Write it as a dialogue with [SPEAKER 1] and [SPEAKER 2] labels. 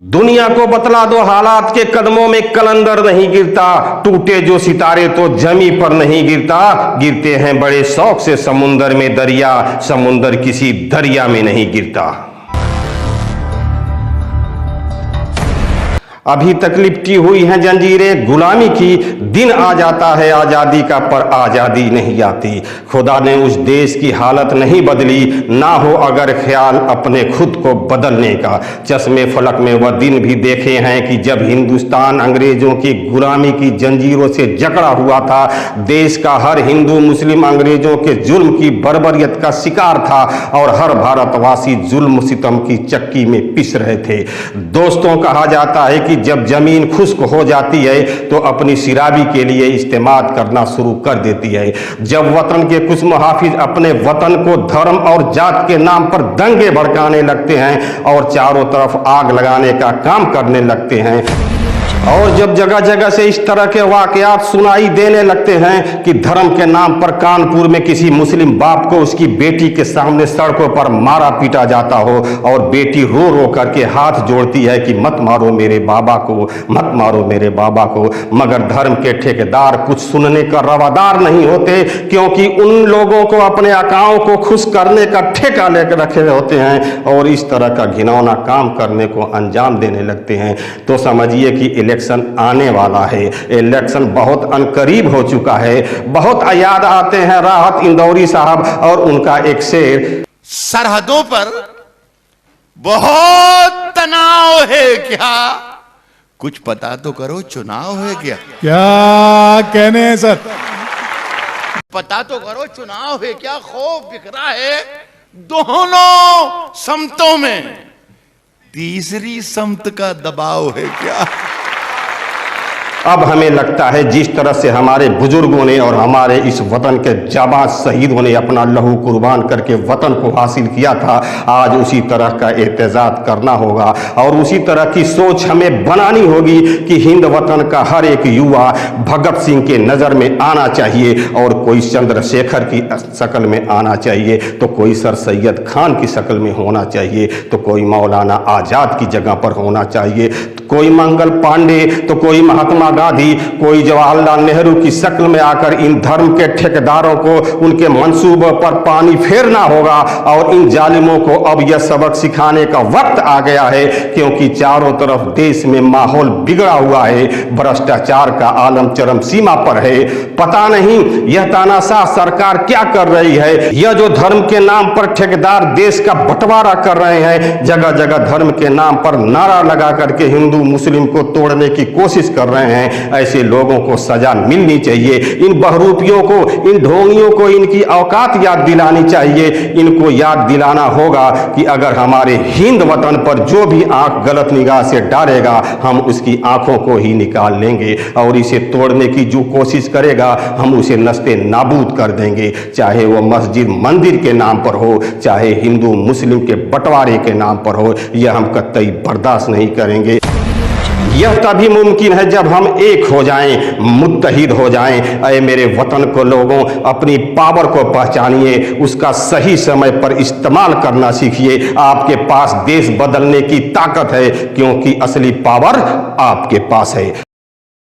[SPEAKER 1] दुनिया को बतला दो हालात के कदमों में कलंदर नहीं गिरता, टूटे जो सितारे तो जमी पर नहीं गिरता, गिरते हैं बड़े शौक से समुंदर में दरिया, समुंदर किसी दरिया में नहीं गिरता। अभी तक लिपटी हुई हैं जंजीरें गुलामी की, दिन आ जाता है आज़ादी का पर आज़ादी नहीं आती। खुदा ने उस देश की हालत नहीं बदली, ना हो अगर ख्याल अपने खुद को बदलने का। चश्मे फलक में वह दिन भी देखे हैं कि जब हिंदुस्तान अंग्रेजों की गुलामी की जंजीरों से जकड़ा हुआ था। देश का हर हिंदू मुस्लिम अंग्रेजों के जुल्म की बर्बरियत का शिकार था और हर भारतवासी जुल्म सितम की चक्की में पिस रहे थे। दोस्तों, कहा जाता है कि जब जमीन खुश्क हो जाती है तो अपनी सिराबी के लिए इस्तेमाल करना शुरू कर देती है। जब वतन के कुछ मुहाफिज अपने वतन को धर्म और जात के नाम पर दंगे भड़काने लगते हैं और चारों तरफ आग लगाने का काम करने लगते हैं, और जब जगह जगह से इस तरह के वाकयात सुनाई देने लगते हैं कि धर्म के नाम पर कानपुर में किसी मुस्लिम बाप को उसकी बेटी के सामने सड़कों पर मारा पीटा जाता हो और बेटी रो रो करके हाथ जोड़ती है कि मत मारो मेरे बाबा को, मत मारो मेरे बाबा को, मगर धर्म के ठेकेदार कुछ सुनने का रवादार नहीं होते, क्योंकि उन लोगों को अपने आकाओं को खुश करने का ठेका लेकर रखे होते हैं और इस तरह का घिनौना काम करने को अंजाम देने लगते हैं। तो समझिए कि इलेक्शन आने वाला है, इलेक्शन बहुत अनकरीब हो चुका है। बहुत याद आते हैं राहत इंदौरी साहब और उनका एक शेर,
[SPEAKER 2] सरहदों पर बहुत तनाव है क्या, कुछ पता तो करो चुनाव है क्या।
[SPEAKER 3] क्या कहने हैं सर,
[SPEAKER 2] पता तो करो चुनाव है क्या, खौफ बिखरा है दोनों समतों में, तीसरी समत का दबाव है क्या।
[SPEAKER 1] अब हमें लगता है जिस तरह से हमारे बुजुर्गों ने और हमारे इस वतन के जाबाज शहीदों ने अपना लहू कुर्बान करके वतन को हासिल किया था, आज उसी तरह का एहतजाज करना होगा और उसी तरह की सोच हमें बनानी होगी कि हिंद वतन का हर एक युवा भगत सिंह के नज़र में आना चाहिए और कोई चंद्रशेखर की शक्ल में आना चाहिए, तो कोई सर सैयद खान की शक्ल में होना चाहिए, तो कोई मौलाना आज़ाद की जगह पर होना चाहिए, कोई मंगल पांडे, तो कोई महात्मा गांधी, कोई जवाहरलाल नेहरू की शक्ल में आकर इन धर्म के ठेकेदारों को उनके मंसूबों पर पानी फेरना होगा। और इन जालिमों को अब यह सबक सिखाने का वक्त आ गया है, क्योंकि चारों तरफ देश में माहौल बिगड़ा हुआ है, भ्रष्टाचार का आलम चरम सीमा पर है। पता नहीं यह तानाशाह सरकार क्या कर रही है। यह जो धर्म के नाम पर ठेकेदार देश का बंटवारा कर रहे हैं, जगह जगह धर्म के नाम पर नारा लगा करके हिंदू मुस्लिम को तोड़ने की कोशिश कर रहे हैं, ऐसे लोगों को सजा मिलनी चाहिए। इन बहरूपियों को, इन ढोंगियों को इनकी औकात याद दिलानी चाहिए। इनको याद दिलाना होगा कि अगर हमारे हिंद वतन पर जो भी आंख गलत निगाह से डालेगा, हम उसकी आंखों को ही निकाल लेंगे और इसे तोड़ने की जो कोशिश करेगा हम उसे नस्ते नाबूद कर देंगे, चाहे वो मस्जिद मंदिर के नाम पर हो, चाहे हिंदू मुस्लिम के बंटवारे के नाम पर हो। यह हम कतई बर्दाश्त नहीं करेंगे। यह तभी मुमकिन है जब हम एक हो जाएं, मुत्तहिद हो जाएं। ऐ मेरे वतन को लोगों, अपनी पावर को पहचानिए, उसका सही समय पर इस्तेमाल करना सीखिए। आपके पास देश बदलने की ताकत है, क्योंकि असली पावर आपके पास है।